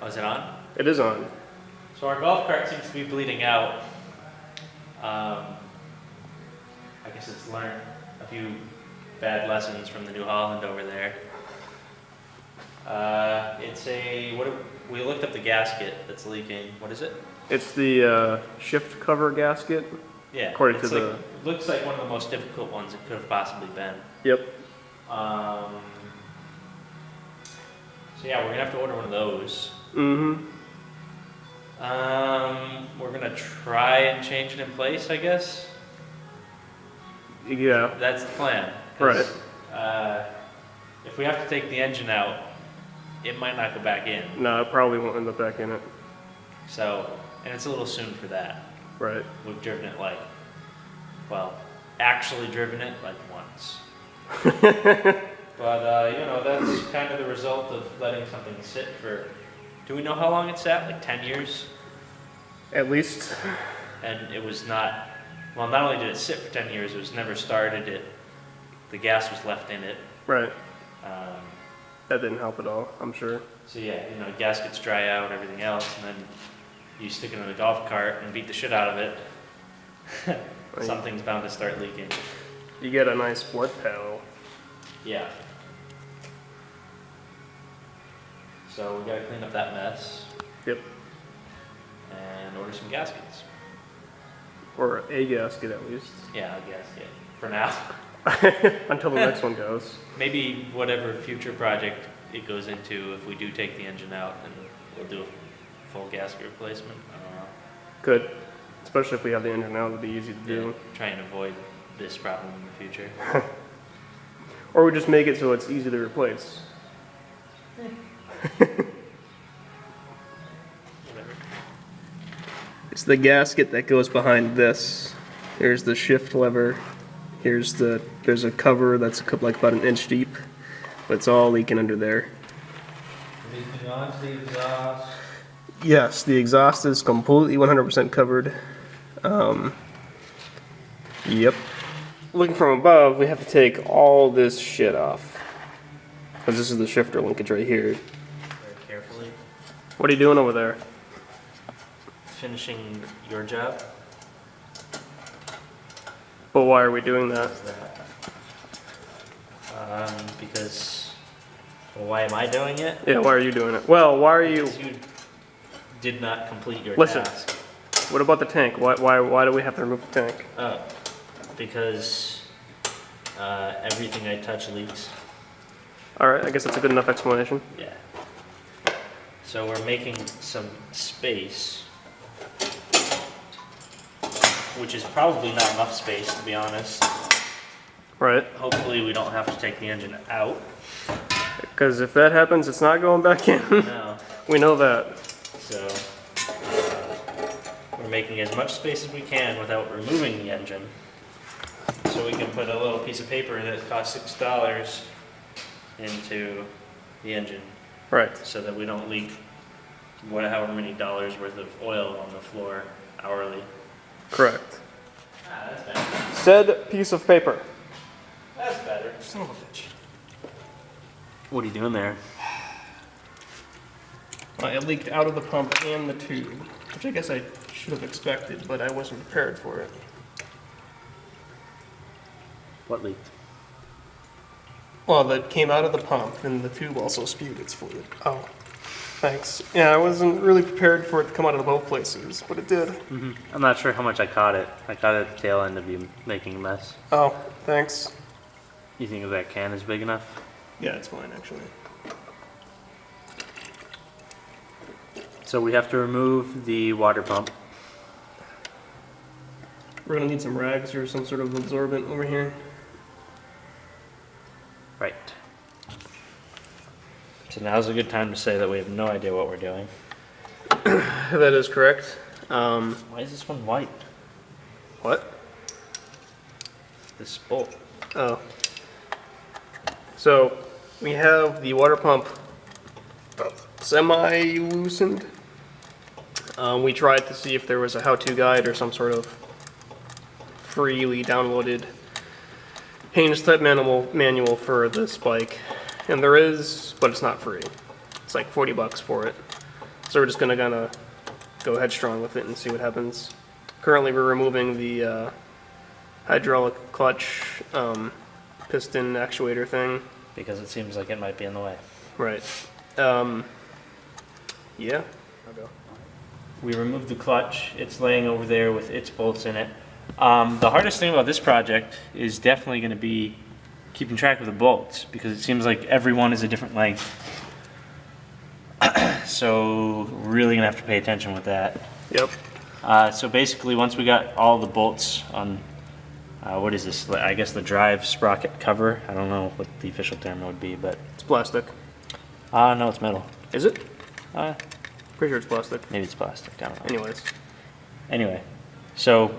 Oh, is it on? It is on. So our golf cart seems to be bleeding out. I guess it's learned a few bad lessons from the New Holland over there. We looked up the gasket that's leaking. What is it? It's the shift cover gasket. Yeah, according to the. Looks like one of the most difficult ones it could have possibly been. Yep. So yeah, we're gonna have to order one of those. Mm-hmm. We're gonna try and change it in place, I guess. Yeah. That's the plan. Right. If we have to take the engine out, it might not go back in. No, it probably won't end up back in it. So, and it's a little soon for that. Right. We've driven it actually driven it like once. But, that's kind of the result of letting something sit for, do we know how long it sat? Like 10 years? At least. And it was not only did it sit for 10 years, it was never started. The gas was left in it. Right. That didn't help at all, I'm sure. So yeah, gaskets dry out, everything else, and then you stick it in a golf cart and beat the shit out of it. Something's bound to start leaking. You get a nice blood paddle. Yeah. So we gotta clean up that mess. Yep. And order some gaskets. Or a gasket at least. Yeah, a gasket. For now. Until the next one goes. Maybe whatever future project it goes into, if we do take the engine out, then we'll do a full gasket replacement. I don't know. Good. Especially if we have the engine out, it'll be easy to do. Try and avoid this problem in the future. Or we just make it so it's easy to replace. Whatever. It's the gasket that goes behind this. There's the shift lever. There's a cover that's like about an inch deep, but it's all leaking under there. Leaking onto the exhaust. Yes, the exhaust is completely 100% covered. Yep. Looking from above, we have to take all this shit off. Because this is the shifter linkage right here. Very carefully. What are you doing over there? Finishing your job. But why are we doing that? Because, why am I doing it? Yeah, why are you doing it? Well, why are you... Because you did not complete your Listen, task. what about the tank? Why do we have to remove the tank? Oh, because everything I touch leaks. Alright, I guess that's a good enough explanation. Yeah. So we're making some space, which is probably not enough space, to be honest. Right. Hopefully we don't have to take the engine out. Because if that happens, it's not going back in. No. We know that. So we're making as much space as we can without removing the engine. So we can put a little piece of paper that costs $6 into the engine. Right. So that we don't leak however many dollars worth of oil on the floor hourly. Correct. Ah, that's better. Said piece of paper. That's better. Son of a bitch. What are you doing there? It leaked out of the pump and the tube, which I guess I should have expected, but I wasn't prepared for it. What leaked? Well, that came out of the pump, and the tube also spewed its fluid. Oh, thanks. Yeah, I wasn't really prepared for it to come out of both places, but it did. Mm-hmm. I'm not sure how much I caught it. I caught it at the tail end of you making a mess. Oh, thanks. You think that can is big enough? Yeah, it's fine, actually. So we have to remove the water pump. We're gonna need some rags or some sort of absorbent over here. Right. So now's a good time to say that we have no idea what we're doing. That is correct. Why is this one white? What? This bolt. Oh. So, we have the water pump semi-loosened. We tried to see if there was a how-to guide or some sort of freely downloaded Haynes type manual for this bike. And there is, but it's not free. It's like $40 for it. So we're just gonna go headstrong with it and see what happens. Currently we're removing the hydraulic clutch piston actuator thing. Because it seems like it might be in the way. Right. Yeah. I'll go. We removed the clutch. It's laying over there with its bolts in it. The hardest thing about this project is definitely going to be keeping track of the bolts, because it seems like every one is a different length. So really going to have to pay attention with that. Yep. So basically, once we got all the bolts on, what is this? I guess the drive sprocket cover. I don't know what the official term would be, but It's plastic. no, it's metal. Is it? Uh, Pretty sure it's plastic. maybe it's plastic. I don't know. Anyways. Anyway, so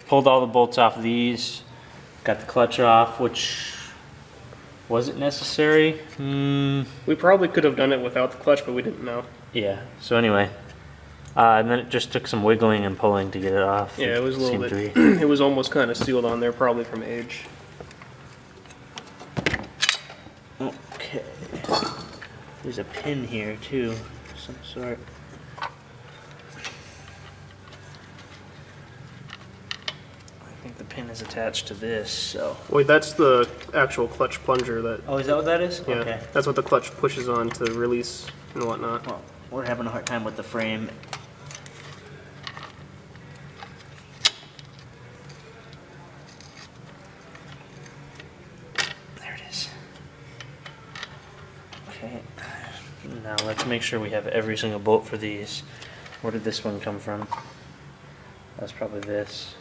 pulled all the bolts off of these, got the clutch off, which was it necessary? We probably could have done it without the clutch, but we didn't know. Yeah. So anyway, and then it just took some wiggling and pulling to get it off. Yeah, it was a little seemed bit. to be. It was almost kind of sealed on there, probably from age. Okay. There's a pin here too, of some sort. I think the pin is attached to this, so. Wait, that's the actual clutch plunger that. Oh, is that what that is? Yeah, Okay. that's what the clutch pushes on to release and whatnot. Well, we're having a hard time with the frame. There it is. Okay. Now let's make sure we have every single bolt for these. Where did this one come from? That's probably this.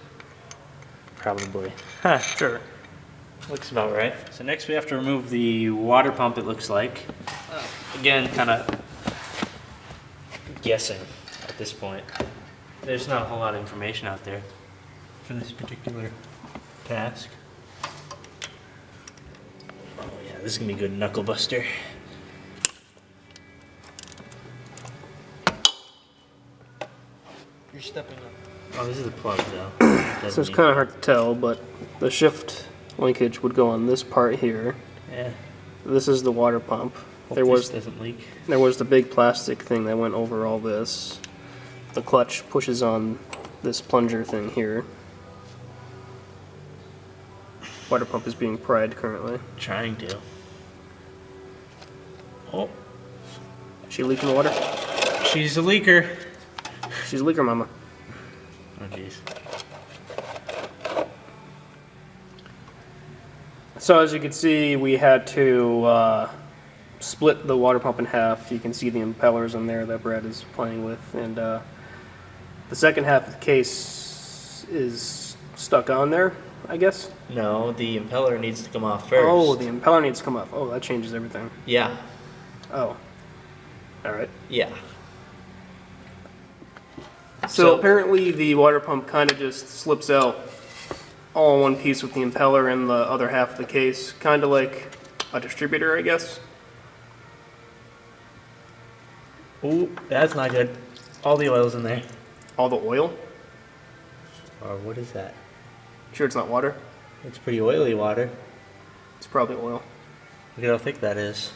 Probably. Huh, Sure. looks about right. So next we have to remove the water pump, it looks like. Again, kind of guessing at this point. There's not a whole lot of information out there for this particular task. Oh yeah, this is gonna be a good knuckle buster. You're stepping up. Oh, this is the plug though. So it's kind of hard to tell, but the shift linkage would go on this part here. Yeah. This is the water pump. Hope There this was doesn't leak. there was the big plastic thing that went over all this. The clutch pushes on this plunger thing here. Water pump is being pried currently. Trying to. Oh, She leaking water? she's a leaker. She's a leaker, mama. Oh jeez. So as you can see, we had to split the water pump in half. You can see the impellers in there that Brad is playing with, and the second half of the case is stuck on there, I guess. No, the impeller needs to come off first. Oh, the impeller needs to come off. Oh, that changes everything. Yeah. Oh, all right. Yeah. So apparently the water pump kind of just slips out all in one piece with the impeller and the other half of the case, kind of like a distributor, I guess. Ooh, that's not good. All the oil's in there. All the oil. Or what is that? Sure, it's not water. It's pretty oily water. It's probably oil. Look at how thick that is.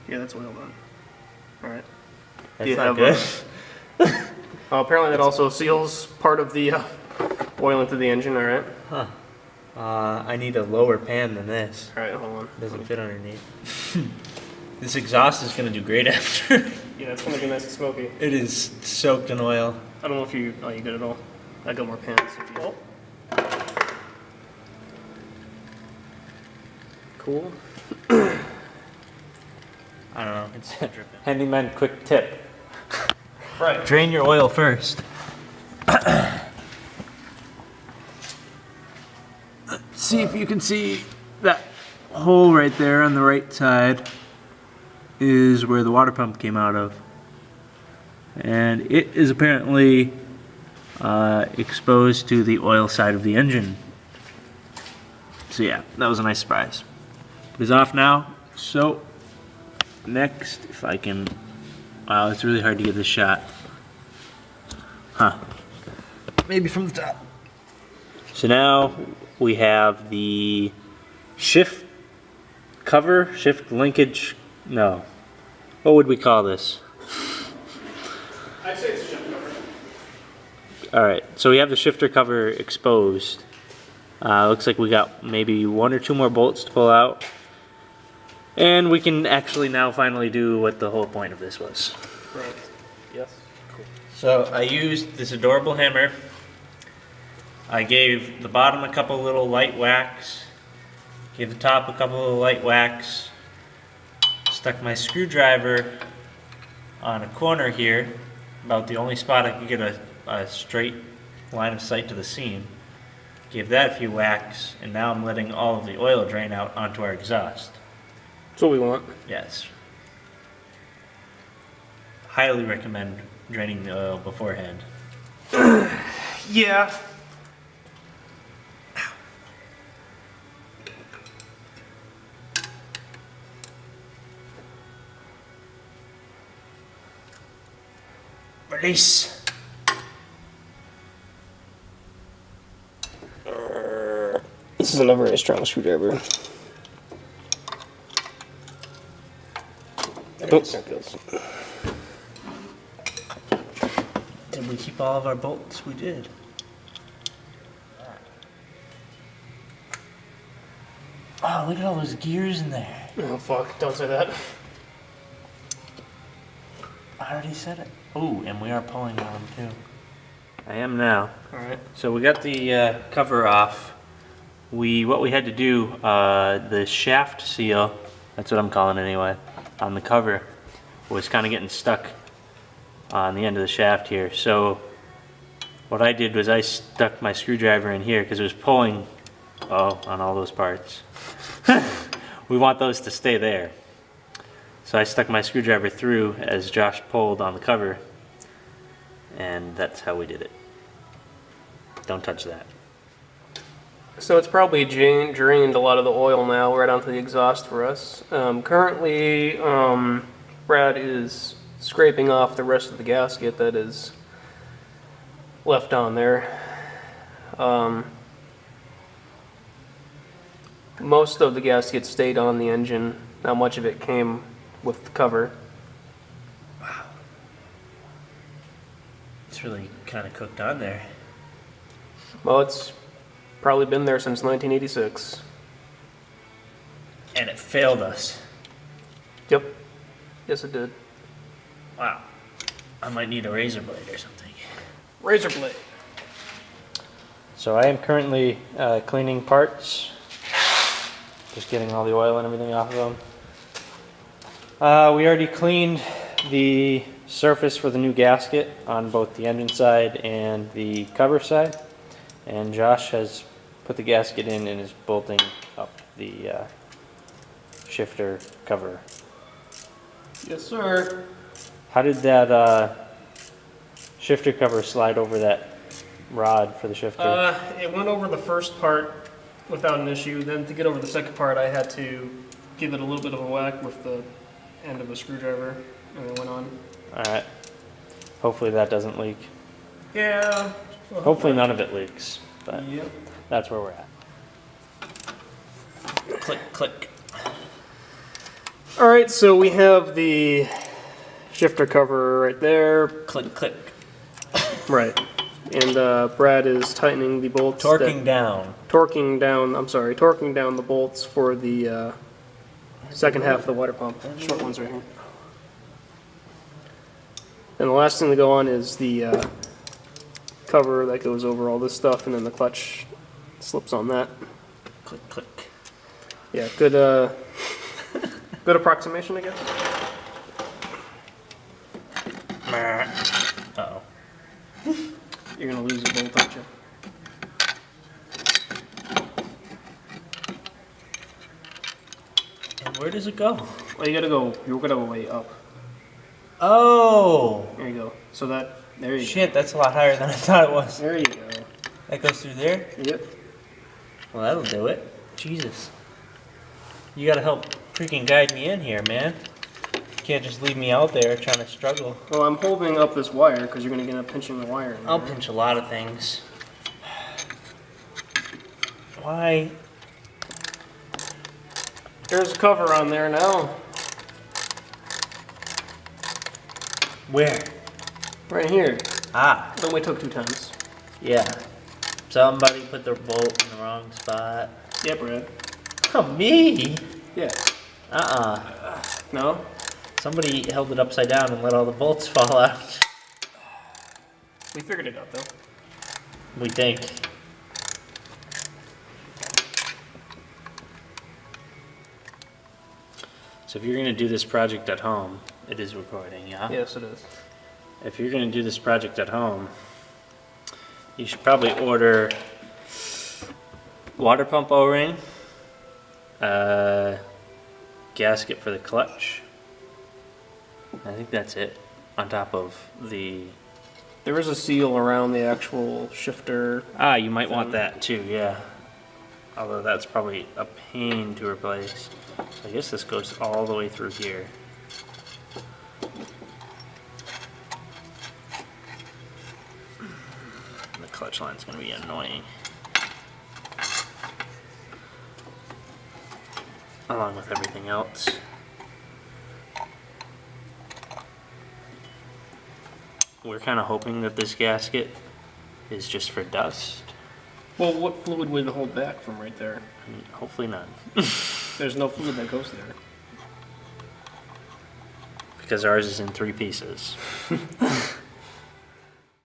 Yeah, that's oil then. All right. That's you not have, good. Apparently that also seals part of the oil into the engine. All right. Huh. I need a lower pan than this. All right, hold on. It doesn't fit underneath. This exhaust is going to do great after. Yeah, it's gonna be nice and smoky. It is soaked in oil. I don't know if you. Oh, you did it all. I got more pans. If you... Cool. I don't know. It's handyman quick tip. Right. Drain your oil first. See if you can see that hole right there on the right side is where the water pump came out of. And it is apparently exposed to the oil side of the engine. So yeah, that was a nice surprise. It is off now. So next, if I can, wow, it's really hard to get this shot. Huh. Maybe from the top. So now we have the shift linkage, no. What would we call this? I'd say it's a shifter cover. Alright, so we have the shifter cover exposed. Looks like we got maybe 1 or 2 more bolts to pull out. And we can actually now finally do what the whole point of this was. Right. Yes. Cool. So I used this adorable hammer. I gave the bottom a couple little light whacks. Gave the top a couple little light whacks. Stuck my screwdriver on a corner here, about the only spot I could get a straight line of sight to the seam. Gave that a few whacks, and now I'm letting all of the oil drain out onto our exhaust. That's what we want. Yes. Highly recommend draining the oil beforehand. Yeah. Release. This is another very strong screwdriver. There it goes. Did we keep all of our bolts? We did. Oh, look at all those gears in there. Oh fuck, don't say that. I already said it. Oh, and we are pulling on them too. I am now. Alright. So we got the cover off. What we had to do, the shaft seal, that's what I'm calling it anyway, on the cover, was kind of getting stuck on the end of the shaft here. So what I did was I stuck my screwdriver in here because it was pulling on all those parts. We want those to stay there. So I stuck my screwdriver through as Josh pulled on the cover, and that's how we did it. Don't touch that. So it's probably drained a lot of the oil now right onto the exhaust for us. Currently, Brad is scraping off the rest of the gasket that is left on there. Most of the gasket stayed on the engine. Not much of it came with the cover. Wow. It's really kind of cooked on there. Well, it's probably been there since 1986. And it failed us. Yep. Yes, it did. Wow. I might need a razor blade or something. Razor blade. So I am currently cleaning parts. Just getting all the oil and everything off of them. We already cleaned the surface for the new gasket on both the engine side and the cover side. And Josh has put the gasket in and is bolting up the shifter cover. Yes, sir. How did that shifter cover slide over that rod for the shifter? It went over the first part without an issue. Then to get over the second part, I had to give it a little bit of a whack with the end of a screwdriver, and it went on. Alright. Hopefully that doesn't leak. Yeah. Well, Hopefully none of it leaks, but yep. that's where we're at. Click, click. All right, so we have the shifter cover right there. Click, click. Right. And Brad is tightening the bolts. Torquing down. Torquing down the bolts for the second half of the water pump. Short ones right here. And the last thing to go on is the cover that goes over all this stuff, and then the clutch slips on that. Click, click. Yeah, good good approximation, I guess. Uh-oh. You're gonna lose a bolt, aren't you? And where does it go? Well, you're gonna go way up. Oh! There you go. So that, there you go. Shit, that's a lot higher than I thought it was. There you go. That goes through there? Yep. Well, that'll do it. Jesus. You gotta help freaking guide me in here, man. You can't just leave me out there trying to struggle. Well, I'm holding up this wire because you're gonna end up pinching the wire in I'll there. pinch a lot of things. Why? There's a cover on there now. Where? Right here. Ah, It only took 2 times. yeah. Somebody put their bolt in the wrong spot. Yeah, Brad. Oh, me? Yeah. No? Somebody held it upside down and let all the bolts fall out. We figured it out, though. We think. So if you're going to do this project at home, it is recording, yeah? Yes, it is. If you're going to do this project at home, you should probably order water pump O-ring, gasket for the clutch. I think that's it. On top of the... There is a seal around the actual shifter. Ah, you might want that too, yeah. Although that's probably a pain to replace. I guess this goes all the way through here. The clutch line's gonna be annoying. Along with everything else. We're kind of hoping that this gasket is just for dust. Well, what fluid would hold back from right there? Hopefully none. There's no fluid that goes there. Because ours is in 3 pieces.